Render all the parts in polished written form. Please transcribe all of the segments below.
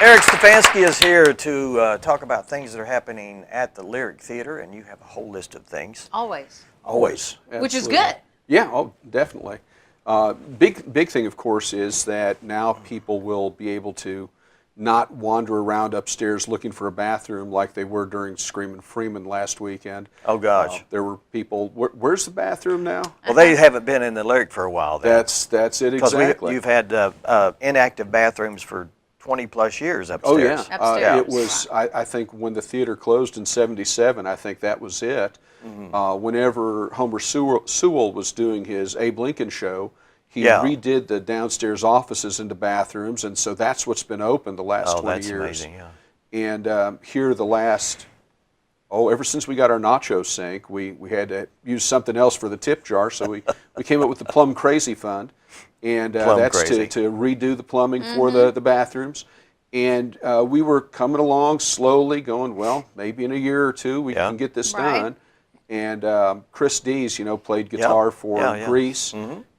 Eric Stefanski is here to talk about things that are happening at the Lyric Theater, and you have a whole list of things. Always. Always. Which is good. Yeah, oh, definitely. Big thing, of course, is that now people will be able to not wander around upstairs looking for a bathroom like they were during Screamin' Freeman last weekend. Oh, gosh. There were people, where's the bathroom now? Well, they haven't been in the Lyric for a while. That's it exactly. You've had inactive bathrooms for 20-plus years upstairs. Oh, yeah. Upstairs. It was, I think, when the theater closed in '77, I think that was it. Whenever Homer Sewell was doing his Abe Lincoln show, he redid the downstairs offices into bathrooms, and so that's what's been open the last 20 years. Amazing, yeah. And here the last, ever since we got our nacho sink, we had to use something else for the tip jar, so we came up with the Plum Crazy Fund, and that's to redo the plumbing for the bathrooms. And we were coming along slowly, going, well, maybe in a year or two we can get this done. And Chris Dees, played guitar for Grease.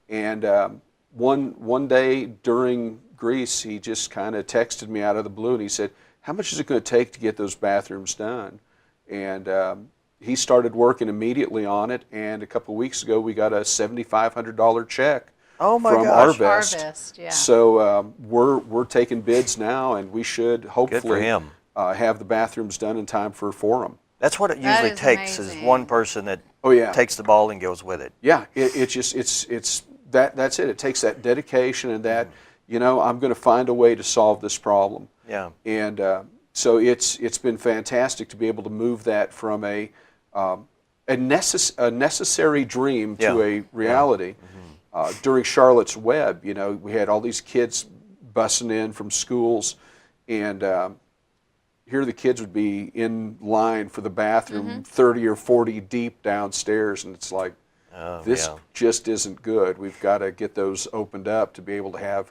And one day during Grease, he just kind of texted me out of the blue, and he said, how much is it going to take to get those bathrooms done? And he started working immediately on it, and a couple of weeks ago we got a $7,500 check from Arvest. Yeah. So we're taking bids now, and we should hopefully have the bathrooms done in time for Forum. That's what it usually takes, is one person that takes the ball and goes with it. Yeah, that's it. It takes that dedication and that, I'm going to find a way to solve this problem. Yeah. And so it's been fantastic to be able to move that from a necessary dream to a reality. During Charlotte's Web, we had all these kids bussing in from schools, and here the kids would be in line for the bathroom 30 or 40 deep downstairs, and it's like, this just isn't good. We've got to get those opened up to be able to have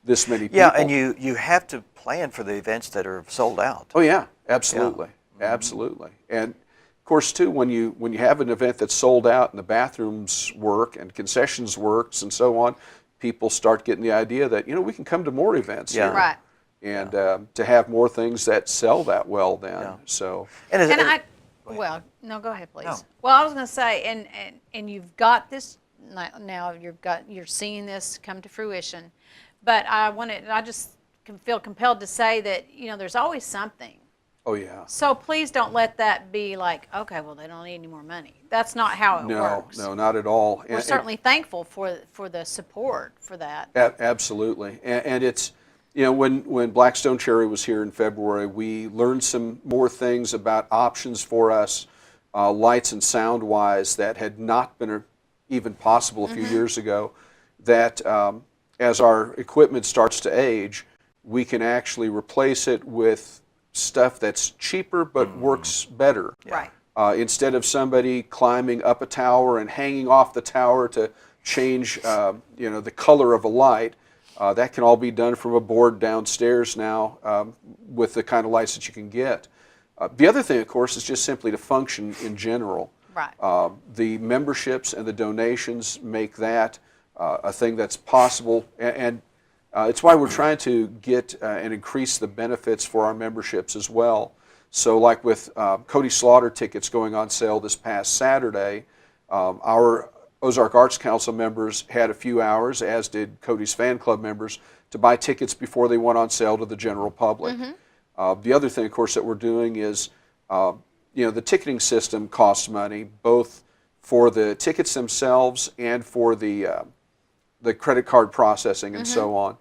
this many people. Yeah, and you have to plan for the events that are sold out. Oh yeah, absolutely, absolutely. And of course too, when you have an event that's sold out and the bathrooms work and concessions works and so on, people start getting the idea that we can come to more events here. Right. And to have more things that sell that well then. So. Well, no, go ahead, please. No. Well, I was going to say, and you've got this now. You're seeing this come to fruition, but I just can feel compelled to say that there's always something. Oh yeah. So please don't let that be like, okay, well they don't need any more money. That's not how it works. No, not at all. We're certainly thankful for the support for that. Absolutely, and it's. When Blackstone Cherry was here in February, we learned some more things about options for us, lights and sound-wise, that had not been even possible a few years ago, that as our equipment starts to age, we can actually replace it with stuff that's cheaper but works better. Right. Instead of somebody climbing up a tower and hanging off the tower to change the color of a light, that can all be done from a board downstairs now with the kind of lights that you can get. The other thing, of course, is just simply to function in general. Right. The memberships and the donations make that a thing that's possible, and it's why we're trying to get and increase the benefits for our memberships as well. So like with Cody Slaughter tickets going on sale this past Saturday, our Ozark Arts Council members had a few hours, as did Cody's fan club members, to buy tickets before they went on sale to the general public. The other thing, of course, that we're doing is, the ticketing system costs money, both for the tickets themselves and for the credit card processing and so on.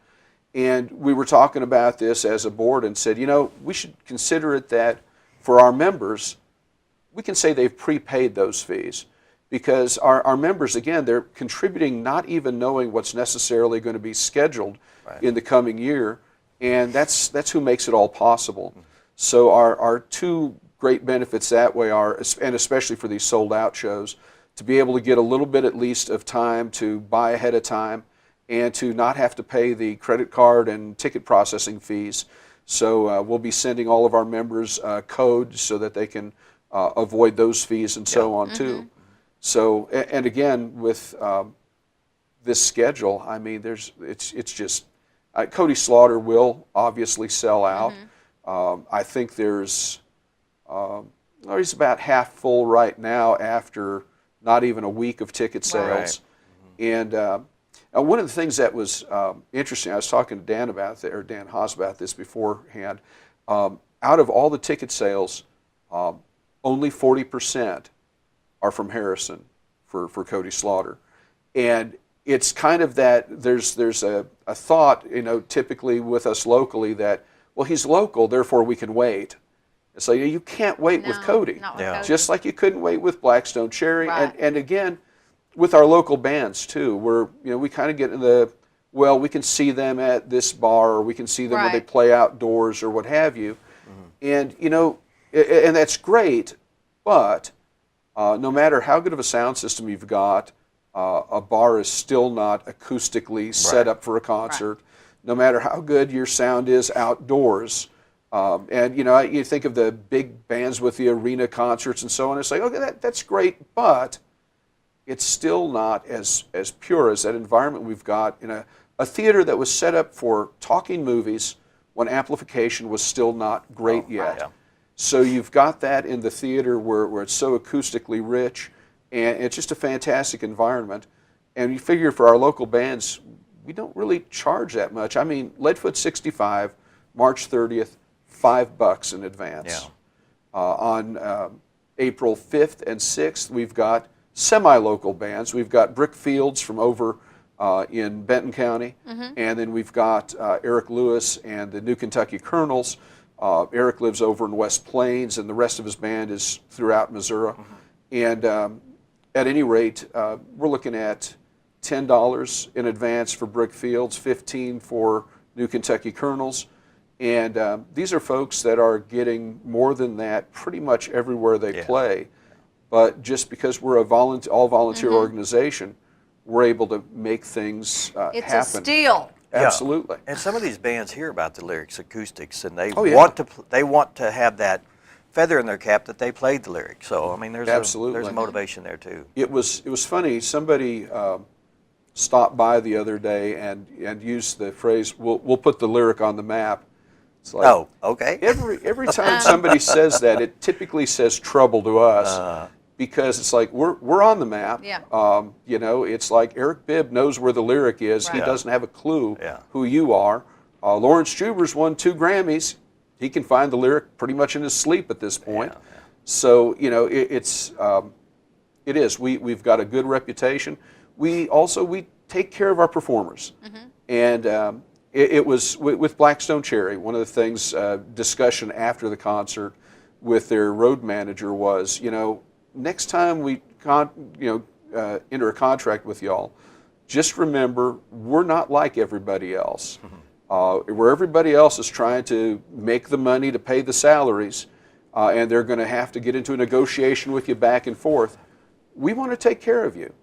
And we were talking about this as a board and said, we should consider it that for our members, we can say they've prepaid those fees. Because our members, again, they're contributing not even knowing what's necessarily going to be scheduled in the coming year, and that's who makes it all possible. So our two great benefits that way are, and especially for these sold-out shows, to be able to get a little bit at least of time to buy ahead of time and to not have to pay the credit card and ticket processing fees. So we'll be sending all of our members codes so that they can avoid those fees and so on too. So, and again, with this schedule, I mean, it's just Cody Slaughter will obviously sell out. I think he's about half full right now after not even a week of ticket sales. And one of the things that was interesting, I was talking to Dan about that, or Dan Haas about this beforehand. Out of all the ticket sales, only 40% are from Harrison for Cody Slaughter. And it's kind of that there's a thought, typically with us locally that, well, he's local, therefore we can wait. It's like, you can't wait with Cody. Not with Cody. Just like you couldn't wait with Blackstone Cherry. Right. And again, with our local bands too, where we kind of get in we can see them at this bar, or we can see them when they play outdoors or what have you. And and that's great, but no matter how good of a sound system you've got, a bar is still not acoustically set up for a concert. No matter how good your sound is outdoors. And you think of the big bands with the arena concerts and so on. It's like, okay, that's great, but it's still not as pure as that environment we've got in a theater that was set up for talking movies when amplification was still not great yet. Yeah. So you've got that in the theater where it's so acoustically rich, and it's just a fantastic environment. And you figure for our local bands, we don't really charge that much. I mean, Leadfoot 65, March 30th, $5 in advance. Yeah. On April 5th and 6th, we've got semi-local bands. We've got Brick Fields from over in Benton County, and then we've got Eric Lewis and the New Kentucky Colonels. Eric lives over in West Plains, and the rest of his band is throughout Missouri. And at any rate, we're looking at $10 in advance for Brick Fields, $15 for New Kentucky Colonels. And these are folks that are getting more than that pretty much everywhere they play. But just because we're all-volunteer organization, we're able to make things happen. It's a steal. Absolutely. And some of these bands hear about the lyrics, acoustics, and they yeah. want to have that feather in their cap that they played the lyrics. So I mean, there's Absolutely. a motivation there too. It was funny. Somebody stopped by the other day and used the phrase, "We'll put the lyric on the map." It's like, Oh, okay. every time somebody says that, it typically says trouble to us. Because it's like we're on the map. Yeah. It's like Eric Bibb knows where the lyric is. He Right. doesn't have a clue Yeah. who you are. Lawrence Juber's won 2 Grammys. He can find the lyric pretty much in his sleep at this point. Yeah. So it is. We've got a good reputation. We take care of our performers. And it was with Blackstone Cherry. One of the things discussion after the concert with their road manager was, next time we enter a contract with y'all, just remember we're not like everybody else. Where everybody else is trying to make the money to pay the salaries, and they're going to have to get into a negotiation with you back and forth. We want to take care of you.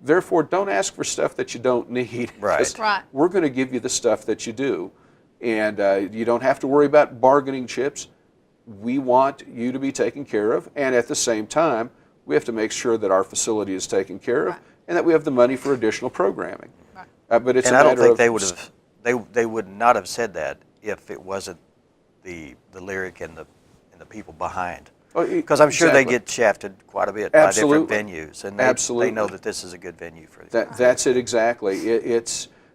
Therefore, don't ask for stuff that you don't need. Right. Just, Right. We're going to give you the stuff that you do, and you don't have to worry about bargaining chips. We want you to be taken care of, and at the same time, we have to make sure that our facility is taken care of, and that we have the money for additional programming. Right. But it's And a I don't matter think of they would have they would not have said that if it wasn't the lyric and the people behind. Because I'm sure they get shafted quite a bit by different venues, and they know that this is a good venue for them. That's it exactly.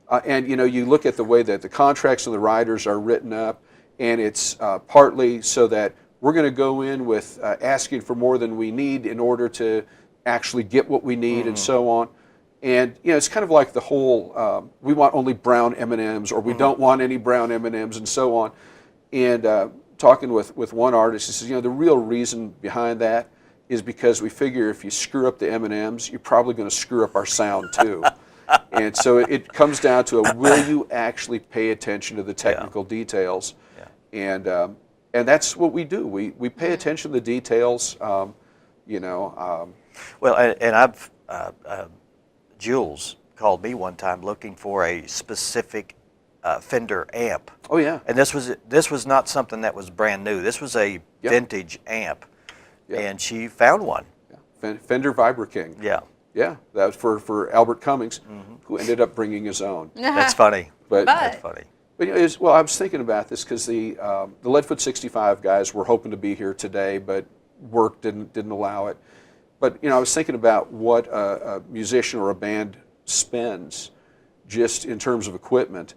And you look at the way that the contracts and the riders are written up, and it's partly so that we're going to go in with asking for more than we need in order to actually get what we need and so on. And it's kind of like the whole we want only brown M&Ms, or we don't want any brown M&Ms and so on. And talking with one artist, he says, the real reason behind that is because we figure if you screw up the M&Ms, you're probably going to screw up our sound too. And so it comes down to will you actually pay attention to the technical details? Yeah. And that's what we do. We pay attention to the details. Well, and I've Jules called me one time looking for a specific Fender amp. Oh yeah. And this was not something that was brand new. This was a vintage amp, and she found one. Yeah. Fender Vibra King. Yeah. Yeah, that was for Albert Cummings, who ended up bringing his own. That's funny. But That's funny. But well, I was thinking about this because the Leadfoot 65 guys were hoping to be here today, but work didn't allow it. But I was thinking about what a musician or a band spends just in terms of equipment.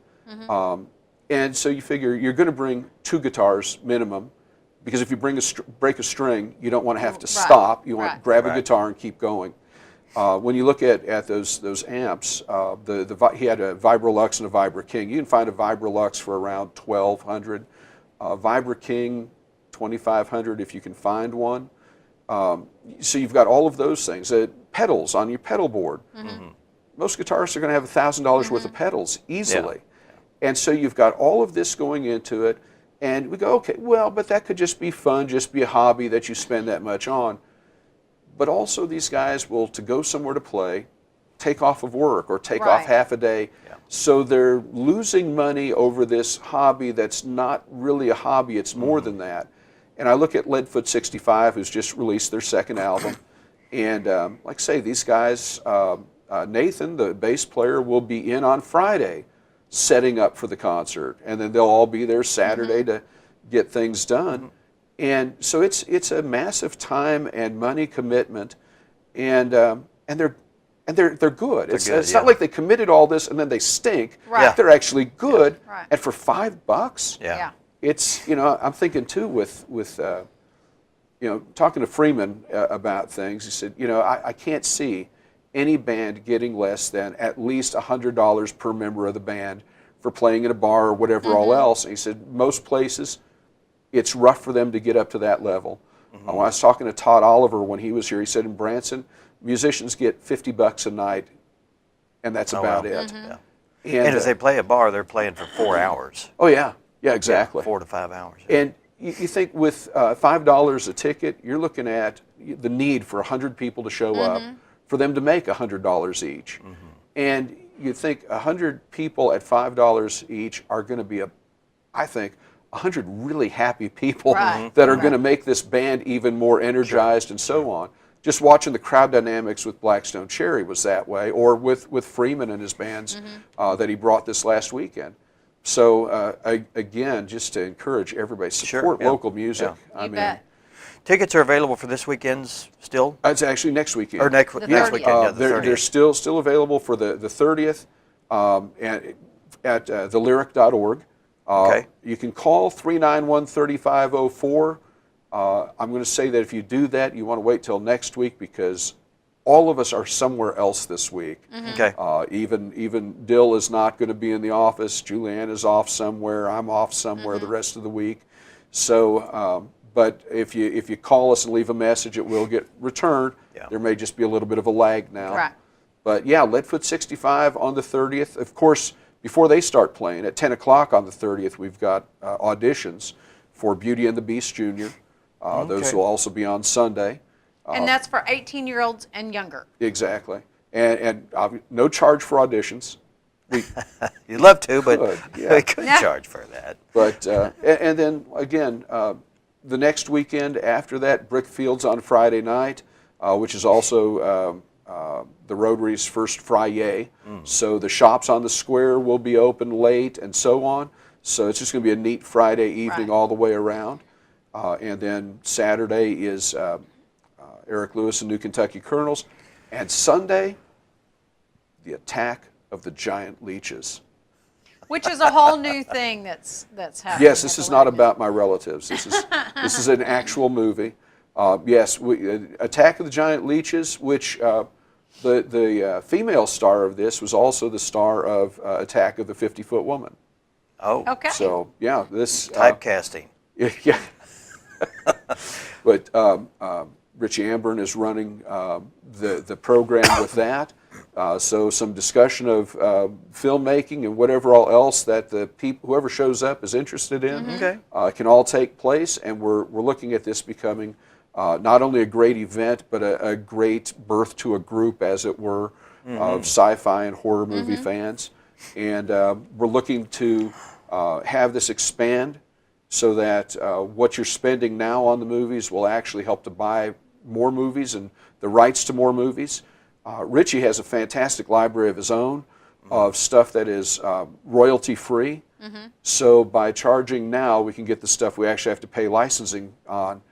And so you figure you're going to bring 2 guitars minimum, because if you break a string, you don't want to have to stop. You want to grab a guitar and keep going. When you look at those amps, he had a Vibrolux and a Vibra King. You can find a Vibrolux for around $1,200, Vibra King $2,500 if you can find one. So you've got all of those things. Pedals on your pedal board. Most guitarists are going to have $1,000 worth of pedals easily. And so you've got all of this going into it, and we go, okay, well, but that could just be fun, just be a hobby that you spend that much on. But also these guys will, to go somewhere to play, take off of work or take off half a day. So they're losing money over this hobby that's not really a hobby, it's more than that. And I look at Leadfoot 65, who's just released their 2nd album, and like I say, these guys, Nathan, the bass player, will be in on Friday setting up for the concert, and then they'll all be there Saturday to get things done. And so it's a massive time and money commitment, and they're good. It's not like they committed all this and then they stink. They're actually good, and for $5, it's I'm thinking too with talking to Freeman about things. He said, I can't see any band getting less than at least $100 per member of the band for playing at a bar or whatever all else. And he said most places it's rough for them to get up to that level. When I was talking to Todd Oliver when he was here, he said in Branson, musicians get $50 a night, and that's about it. And as they play a bar, they're playing for 4 hours. Oh yeah, exactly. 4 to 5 hours. And you think with $5 a ticket, you're looking at the need for 100 people to show up, for them to make $100 each. And you think 100 people at $5 each are going to be, I think, 100 really happy people that are going to make this band even more energized and so on. Just watching the crowd dynamics with Blackstone Cherry was that way, or with Freeman and his bands that he brought this last weekend. So again, just to encourage everybody, support local music. You bet. Tickets are available for this weekend's still? It's actually next weekend. Or next weekend, the 30th. They're still available for the 30th at thelyric.org. You can call 391-3504. I'm going to say that if you do that, you want to wait till next week because all of us are somewhere else this week. Even Dill is not going to be in the office. Julianne is off somewhere. I'm off somewhere the rest of the week. So, but if you call us and leave a message, it will get returned. There may just be a little bit of a lag now. But yeah, Leadfoot 65 on the 30th. Of course, before they start playing, at 10 o'clock on the 30th, we've got auditions for Beauty and the Beast Jr. Those will also be on Sunday. And that's for 18-year-olds and younger. Exactly. And no charge for auditions. You'd love to, but we couldn't charge for that. But and then, again, the next weekend after that, Brickfields on Friday night, which is also the Rotary's first Friday. So the shops on the square will be open late and so on. So it's just going to be a neat Friday evening all the way around. And then Saturday is Eric Lewis and New Kentucky Colonels. And Sunday, the Attack of the Giant Leeches. Which is a whole new thing that's happening. Yes, this is not about my relatives. This is an actual movie. Yes, Attack of the Giant Leeches, which the female star of this was also the star of Attack of the 50-Foot Woman. Oh. Okay. So, yeah, this... Typecasting. Yeah. But Richie Amburn is running the program with that. So some discussion of filmmaking and whatever else that the people, whoever shows up is interested in, can all take place. And we're looking at this becoming not only a great event, but a great birth to a group, as it were, of sci-fi and horror movie fans. And we're looking to have this expand so that what you're spending now on the movies will actually help to buy more movies and the rights to more movies. Richie has a fantastic library of his own of stuff that is royalty-free, So by charging now, we can get the stuff we actually have to pay licensing on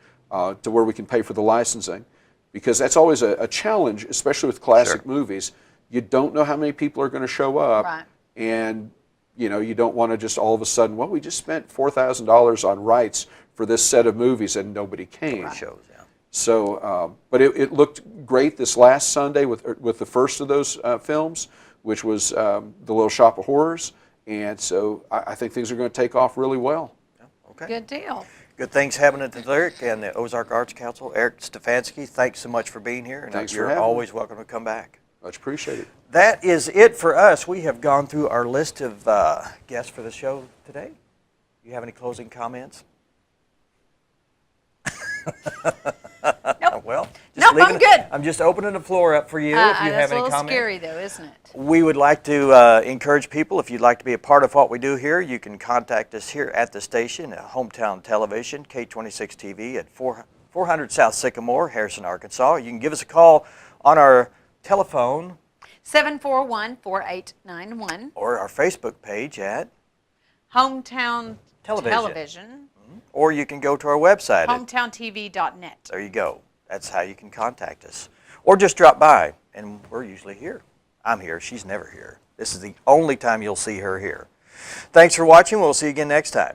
to where we can pay for the licensing. Because that's always a challenge, especially with classic movies. You don't know how many people are going to show up. Right. And you don't want to just all of a sudden, well, we just spent $4,000 on rights for this set of movies and nobody came. Right. Shows, yeah. So, but it looked great this last Sunday with the first of those films, which was The Little Shop of Horrors. And so I think things are going to take off really well. Yeah. Okay. Good deal. Good things happening at the Lyric and the Ozark Arts Council. Eric Stefanski, thanks so much for being here. And Thanks for you're having always me. welcome to come back. Much appreciated. That is it for us. We have gone through our list of guests for the show today. You have any closing comments? Nope. Well, Nope, I'm good. I'm just opening the floor up for you if you have That's a any little comments. scary, though, isn't it? We would like to encourage people, if you'd like to be a part of what we do here, you can contact us here at the station, Hometown Television, K26 TV at 400 South Sycamore, Harrison, Arkansas. You can give us a call on our telephone 741-4891. or our Facebook page at Hometown Television. Television. Or you can go to our website. HometownTV.net. There you go. That's how you can contact us. Or just drop by, and we're usually here. I'm here. She's never here. This is the only time you'll see her here. Thanks for watching. We'll see you again next time.